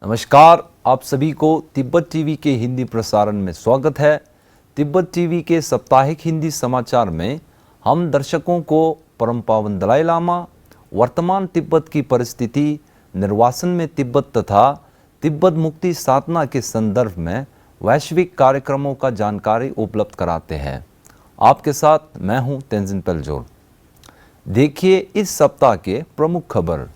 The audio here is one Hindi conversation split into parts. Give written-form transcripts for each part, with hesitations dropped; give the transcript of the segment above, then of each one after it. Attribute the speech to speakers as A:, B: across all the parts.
A: नमस्कार, आप सभी को तिब्बत टीवी के हिंदी प्रसारण में स्वागत है। तिब्बत टीवी के साप्ताहिक हिंदी समाचार में हम दर्शकों को परम पावन दलाई लामा, वर्तमान तिब्बत की परिस्थिति, निर्वासन में तिब्बत तथा तिब्बत मुक्ति साधना के संदर्भ में वैश्विक कार्यक्रमों का जानकारी उपलब्ध कराते हैं। आपके साथ मैं हूं तेंजिन पेलजोर। देखिए इस सप्ताह के प्रमुख खबर।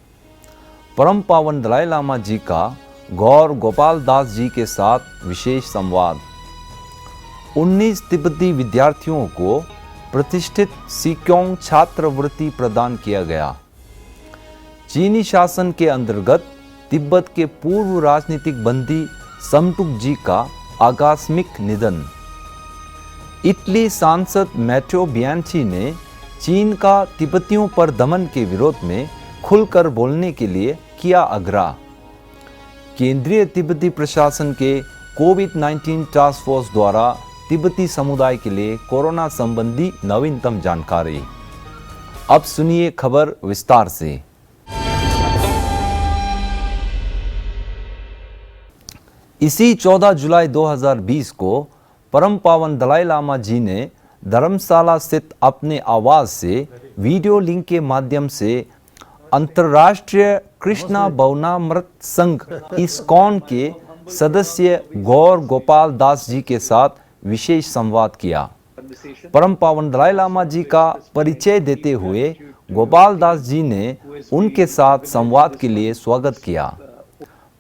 A: परम पावन दलाई लामा जी का गौर गोपाल दास जी के साथ विशेष संवाद। 19 तिब्बती विद्यार्थियों को प्रतिष्ठित सिक्योंग छात्रवृत्ति प्रदान किया गया। चीनी शासन के अंतर्गत तिब्बत के पूर्व राजनीतिक बंदी समटुक जी का आकस्मिक निधन। इटली सांसद मैटेओ बियांची ने चीन का तिब्बतियों पर दमन के विरोध में खुलकर बोलने के लिए किया आग्रह। केंद्रीय तिब्बती प्रशासन के कोविड-19 टास्क फोर्स द्वारा तिब्बती समुदाय के लिए कोरोना संबंधी नवीनतम जानकारी। अब सुनिए खबर विस्तार से। इसी 14 जुलाई 2020 को परम पावन दलाई लामा जी ने धर्मशाला स्थित अपने आवास से वीडियो लिंक के माध्यम से अंतर्राष्ट्रीय कृष्णा भवनामृत संघ इस्कॉन के सदस्य गौर गोपाल दास जी के साथ विशेष संवाद किया। परम पावन दलाई लामा जी का परिचय देते हुए गोपाल दास जी ने उनके साथ संवाद के लिए स्वागत किया।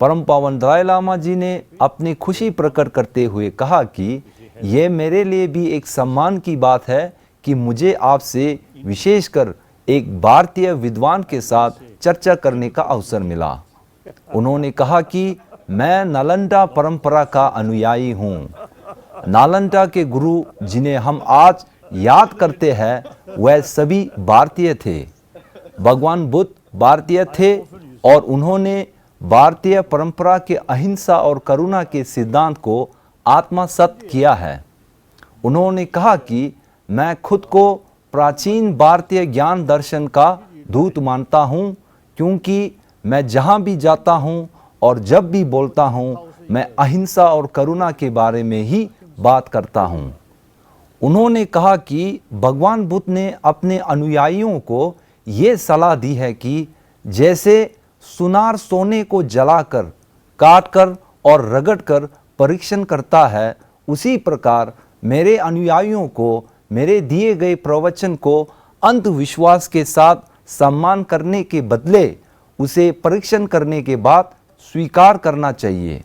A: परम पावन दलाई लामा जी ने अपनी खुशी प्रकट करते हुए कहा कि यह मेरे लिए भी एक सम्मान की बात है कि मुझे आपसे विशेषकर एक भारतीय विद्वान के साथ चर्चा करने का अवसर मिला। उन्होंने कहा कि मैं नालंदा परंपरा का अनुयायी हूँ। नालंदा के गुरु जिन्हें हम आज याद करते हैं वह सभी भारतीय थे। भगवान बुद्ध भारतीय थे और उन्होंने भारतीय परंपरा के अहिंसा और करुणा के सिद्धांत को आत्मसात किया है। उन्होंने कहा कि मैं खुद को प्राचीन भारतीय ज्ञान दर्शन का दूत मानता हूँ, क्योंकि मैं जहाँ भी जाता हूँ और जब भी बोलता हूँ मैं अहिंसा और करुणा के बारे में ही बात करता हूँ। उन्होंने कहा कि भगवान बुद्ध ने अपने अनुयायियों को ये सलाह दी है कि जैसे सुनार सोने को जलाकर, काटकर और रगड़कर परीक्षण करता है, उसी प्रकार मेरे अनुयायियों को मेरे दिए गए प्रवचन को अंधविश्वास के साथ सम्मान करने के बदले उसे परीक्षण करने के बाद स्वीकार करना चाहिए।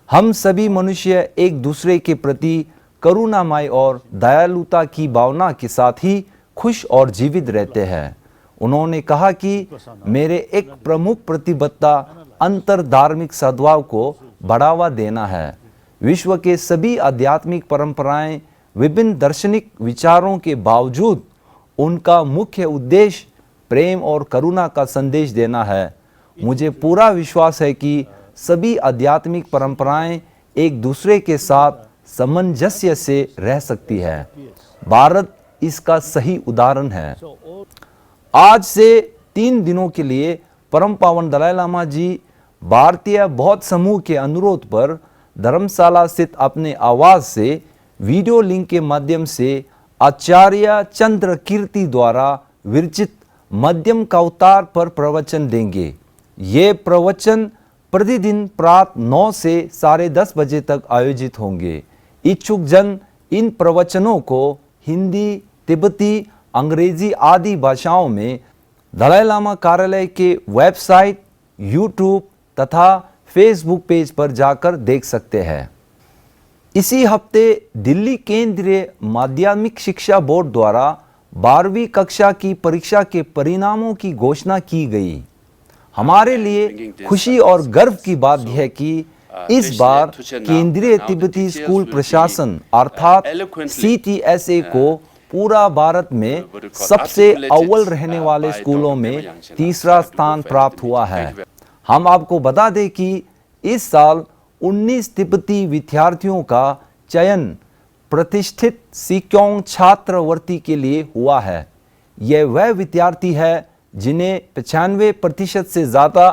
A: हम सभी मनुष्य एक दूसरे के प्रति करुणामय और दयालुता की भावना के साथ ही खुश और जीवित रहते हैं। उन्होंने कहा कि मेरे एक प्रमुख प्रतिबद्धता अंतर धार्मिक सद्भाव को बढ़ावा देना है। विश्व के सभी आध्यात्मिक परंपराएं विभिन्न दार्शनिक विचारों के बावजूद उनका मुख्य उद्देश्य प्रेम और करुणा का संदेश देना है। मुझे पूरा विश्वास है कि सभी आध्यात्मिक परंपराएं एक दूसरे के साथ सामंजस्य से रह सकती है। भारत इसका सही उदाहरण है। आज से 3 दिनों के लिए परम पावन दलाई लामा जी भारतीय बौद्ध समूह के अनुरोध पर धर्मशाला स्थित अपने आवास से वीडियो लिंक के माध्यम से आचार्य चंद्र कीर्ति द्वारा विरचित मध्यम कवतार पर प्रवचन देंगे। ये प्रवचन प्रतिदिन प्रातः 9 से 10:30 बजे तक आयोजित होंगे। इच्छुक जन इन प्रवचनों को हिंदी, तिब्बती, अंग्रेजी आदि भाषाओं में दलाई लामा कार्यालय के वेबसाइट, यूट्यूब तथा फेसबुक पेज पर जाकर देख सकते हैं। इसी हफ्ते दिल्ली केंद्रीय माध्यमिक शिक्षा बोर्ड द्वारा 12वीं कक्षा की परीक्षा के परिणामों की घोषणा की गई। हमारे लिए खुशी और गर्व की बात यह है कि इस बार केंद्रीय तिब्बती स्कूल प्रशासन अर्थात CTSA को पूरा भारत में सबसे अव्वल रहने वाले स्कूलों में तीसरा स्थान प्राप्त हुआ है। हम आपको बता दें कि इस साल 19 तिब्बती विद्यार्थियों का चयन प्रतिष्ठित सिक्योंग छात्रवृत्ति के लिए हुआ है। यह वह विद्यार्थी है जिन्हें 95% से ज़्यादा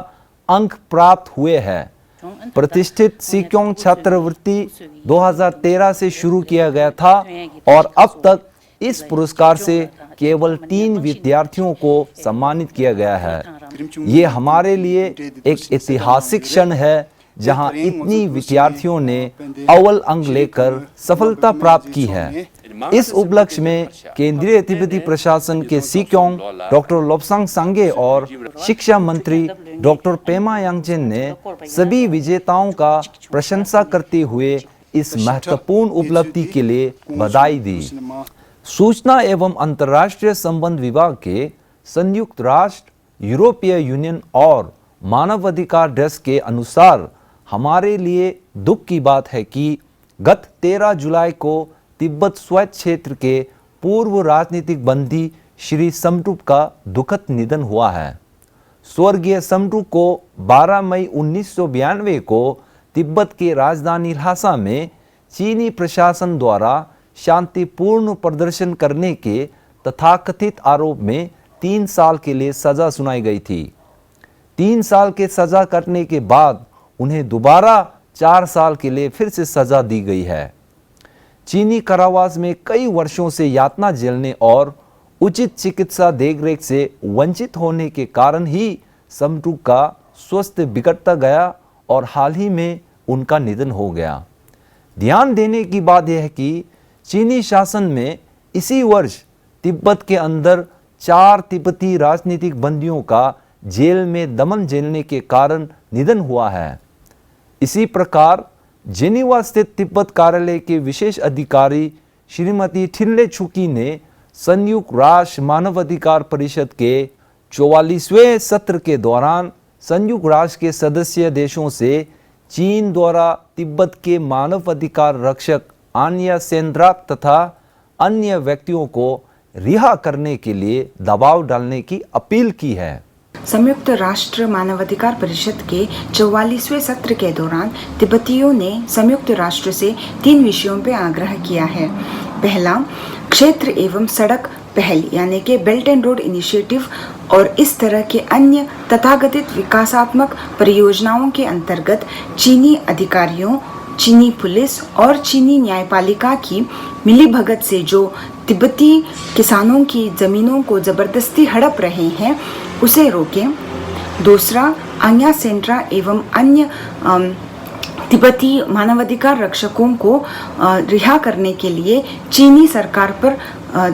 A: अंक प्राप्त हुए हैं। प्रतिष्ठित सिक्योंग छात्रवृत्ति 2013 से शुरू किया गया था और अब तक इस पुरस्कार से केवल 3 विद्यार्थियों को सम्मानित किया गया है। ये हमारे लिए एक ऐतिहासिक क्षण है जहां इतनी विद्यार्थियों ने अव्वल अंक लेकर सफलता प्राप्त की है। इस उपलक्ष्य में केंद्रीय तिब्बती प्रशासन के सिक्योंग डॉक्टर लोब्सांग सांगे और शिक्षा मंत्री डॉक्टर पेमा यांगचेन ने सभी विजेताओं का प्रशंसा करते हुए इस महत्वपूर्ण उपलब्धि के लिए बधाई दी। सूचना एवं अंतर्राष्ट्रीय संबंध विभाग के संयुक्त राष्ट्र, यूरोपीय यूनियन और मानवाधिकार डेस्क के अनुसार हमारे लिए दुख की बात है कि गत 13 जुलाई को तिब्बत स्वायत्त क्षेत्र के पूर्व राजनीतिक बंदी श्री समटुप का दुखद निधन हुआ है। स्वर्गीय समटुप को 12 मई 1992 को तिब्बत के राजधानी ल्हासा में चीनी प्रशासन द्वारा शांतिपूर्ण प्रदर्शन करने के तथाकथित आरोप में 3 साल के लिए सजा सुनाई गई थी। 3 साल के सजा कटने के बाद उन्हें दोबारा 4 साल के लिए फिर से सजा दी गई है। चीनी कारावास में कई वर्षों से यातना झेलने और उचित चिकित्सा देखरेख से वंचित होने के कारण ही समटुप का स्वास्थ्य बिगड़ता गया और हाल ही में उनका निधन हो गया। ध्यान देने की बात यह है कि चीनी शासन में इसी वर्ष तिब्बत के अंदर 4 तिब्बती राजनीतिक बंदियों का जेल में दमन झेलने के कारण निधन हुआ है। इसी प्रकार जेनीवा स्थित तिब्बत कार्यालय के विशेष अधिकारी श्रीमती ठिनले छुकी ने संयुक्त राष्ट्र मानवाधिकार परिषद के 44वें सत्र के दौरान संयुक्त राष्ट्र के सदस्य देशों से चीन द्वारा तिब्बत के मानवाधिकार रक्षक आन्या सेंद्राक तथा अन्य व्यक्तियों को रिहा करने के लिए दबाव डालने की अपील की है।
B: संयुक्त राष्ट्र मानवाधिकार परिषद के 44वें सत्र के दौरान तिब्बतियों ने संयुक्त राष्ट्र से 3 विषयों पर आग्रह किया है। पहला, क्षेत्र एवं सड़क पहल यानी कि बेल्ट एंड रोड इनिशिएटिव और इस तरह के अन्य तथाकथित विकासात्मक परियोजनाओं के अंतर्गत चीनी अधिकारियों, चीनी पुलिस और चीनी न्यायपालिका की मिलीभगत से जो तिब्बती किसानों की जमीनों को जबरदस्ती हड़प रहे हैं उसे रोकें। दूसरा, आन्या सेंट्रा एवं अन्य तिब्बती मानवाधिकार रक्षकों को रिहा करने के लिए चीनी सरकार पर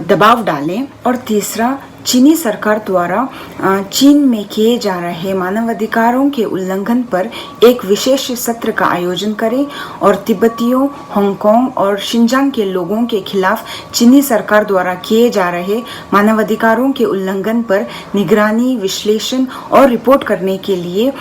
B: दबाव डालें। और तीसरा, चीनी सरकार द्वारा चीन में किए जा रहे मानवाधिकारों के उल्लंघन पर एक विशेष सत्र का आयोजन करें और तिब्बतियों, हांगकांग और शिनजांग के लोगों के खिलाफ चीनी सरकार द्वारा किए जा रहे मानवाधिकारों के उल्लंघन पर निगरानी, विश्लेषण और रिपोर्ट करने के लिए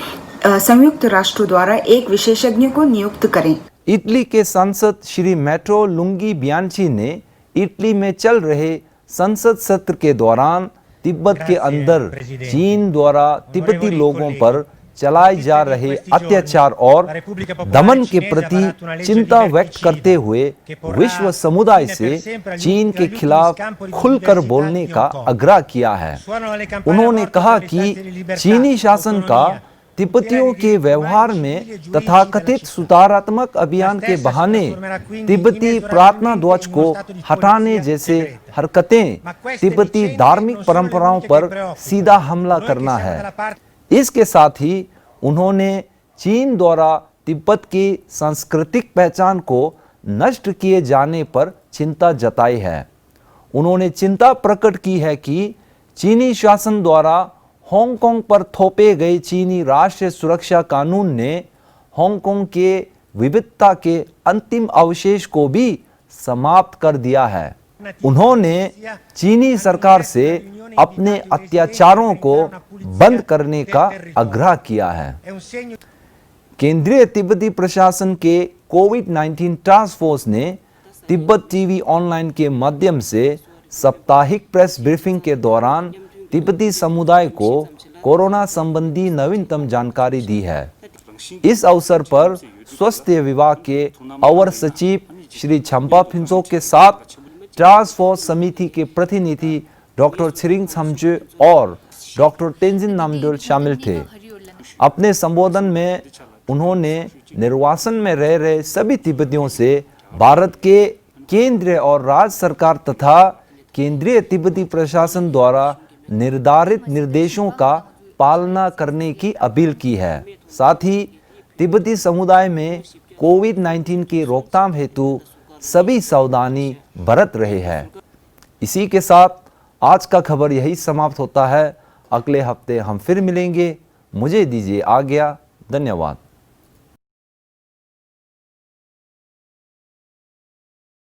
B: संयुक्त राष्ट्र द्वारा एक विशेषज्ञ को नियुक्त करें।
A: इटली के सांसद श्री मेट्रो लुंगी बियांची ने इटली में चल रहे संसद सत्र के दौरान तिब्बत के अंदर चीन द्वारा तिब्बती लोगों पर चलाए जा रहे अत्याचार और दमन के प्रति चिंता व्यक्त करते हुए विश्व समुदाय से चीन के खिलाफ खुलकर बोलने का आग्रह किया है। उन्होंने कहा कि चीनी शासन का तिब्बतियों के व्यवहार में तथाकथित सुधारात्मक अभियान के बहाने तिब्बती प्रार्थना ध्वज को हटाने जैसे हरकतें तिब्बती धार्मिक परंपराओं पर सीधा हमला करना है। इसके साथ ही उन्होंने चीन द्वारा तिब्बत की सांस्कृतिक पहचान को नष्ट किए जाने पर चिंता जताई है। उन्होंने चिंता प्रकट की है कि चीनी शासन द्वारा हांगकांग पर थोपे गए चीनी राष्ट्रीय सुरक्षा कानून ने हांगकांग के विविधता के अंतिम अवशेष को भी समाप्त कर दिया है। उन्होंने चीनी सरकार से अपने अत्याचारों को बंद करने का आग्रह किया है। केंद्रीय तिब्बती प्रशासन के कोविड-19 टास्क फोर्स ने तिब्बत टीवी ऑनलाइन के माध्यम से साप्ताहिक प्रेस ब्रीफिंग के दौरान तिब्बती समुदाय को कोरोना संबंधी नवीनतम जानकारी दी है। इस अवसर पर स्वास्थ्य विभाग के अवर सचिव श्री छम्पा फिंसो के साथ टास्क फोर्स समिति के प्रतिनिधि डॉक्टर छिरिंग छमजे और डॉक्टर तेंजिन नामडोल शामिल थे। अपने संबोधन में उन्होंने निर्वासन में रह रहे सभी तिब्बतियों से भारत के केंद्रीय और राज्य सरकार तथा केंद्रीय तिब्बती प्रशासन द्वारा निर्धारित निर्देशों का पालना करने की अपील की है। साथ ही तिब्बती समुदाय में कोविड-19 की रोकथाम हेतु सभी सावधानी बरत रहे हैं। इसी के साथ आज का खबर यही समाप्त होता है। अगले हफ्ते हम फिर मिलेंगे। मुझे दीजिए आज्ञा। धन्यवाद।